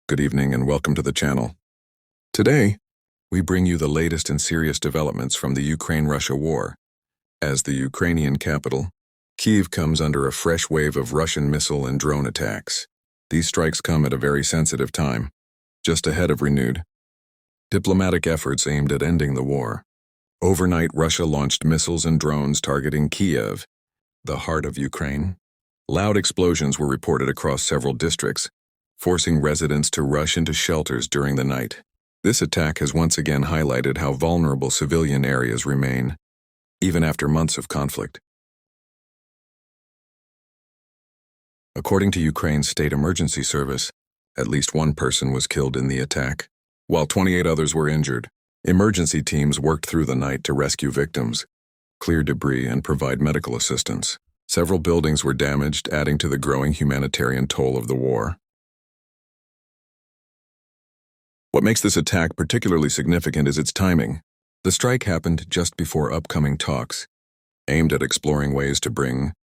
Good evening and welcome to the channel. Today, we bring you the latest and serious developments from the Ukraine-Russia war. As the Ukrainian capital, Kyiv comes under a fresh wave of Russian missile and drone attacks. These strikes come at a very sensitive time, just ahead of renewed diplomatic efforts aimed at ending the war. Overnight, Russia launched missiles and drones targeting Kyiv, the heart of Ukraine. Loud explosions were reported across several districts, forcing residents to rush into shelters during the night. This attack has once again highlighted how vulnerable civilian areas remain, even after months of conflict. According to Ukraine's State Emergency Service, at least one person was killed in the attack, while 28 others were injured. Emergency teams worked through the night to rescue victims, clear debris, and provide medical assistance. Several buildings were damaged, adding to the growing humanitarian toll of the war. What makes this attack particularly significant is its timing. The strike happened just before upcoming talks, aimed at exploring ways to bring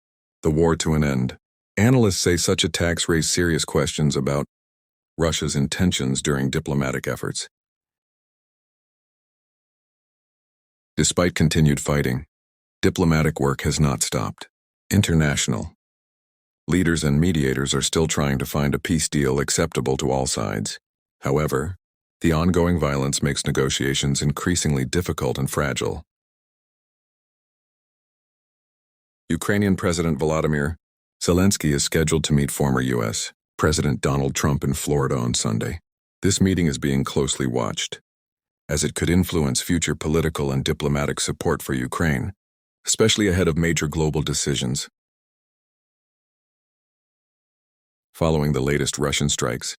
the war to an end. Analysts say such attacks raise serious questions about Russia's intentions during diplomatic efforts. Despite continued fighting, diplomatic work has not stopped. International leaders and mediators are still trying to find a peace deal acceptable to all sides. However, the ongoing violence makes negotiations increasingly difficult and fragile. Ukrainian President Volodymyr Zelensky is scheduled to meet former U.S. President Donald Trump in Florida on Sunday. This meeting is being closely watched, as it could influence future political and diplomatic support for Ukraine, especially ahead of major global decisions. Following the latest Russian strikes,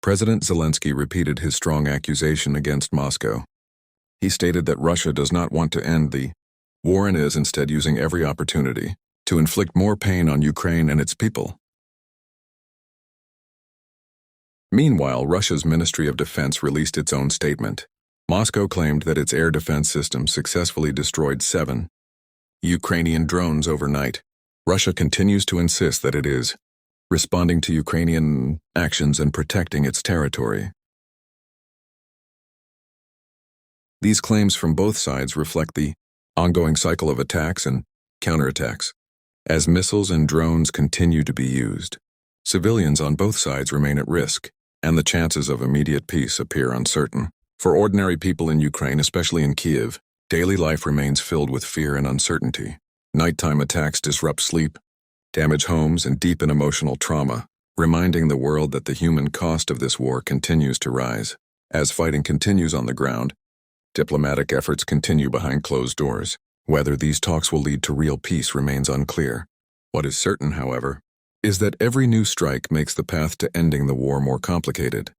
President Zelensky repeated his strong accusation against Moscow. He stated that Russia does not want to end the war and is instead using every opportunity to inflict more pain on Ukraine and its people. Meanwhile, Russia's Ministry of Defense released its own statement. Moscow claimed that its air defense system successfully destroyed 7 Ukrainian drones overnight. Russia continues to insist that it is responding to Ukrainian actions and protecting its territory. These claims from both sides reflect the ongoing cycle of attacks and counterattacks. As missiles and drones continue to be used, civilians on both sides remain at risk, and the chances of immediate peace appear uncertain. For ordinary people in Ukraine, especially in Kyiv, daily life remains filled with fear and uncertainty. Nighttime attacks disrupt sleep, damage homes, and deepen emotional trauma, reminding the world that the human cost of this war continues to rise. As fighting continues on the ground, diplomatic efforts continue behind closed doors. Whether these talks will lead to real peace remains unclear. What is certain, however, is that every new strike makes the path to ending the war more complicated.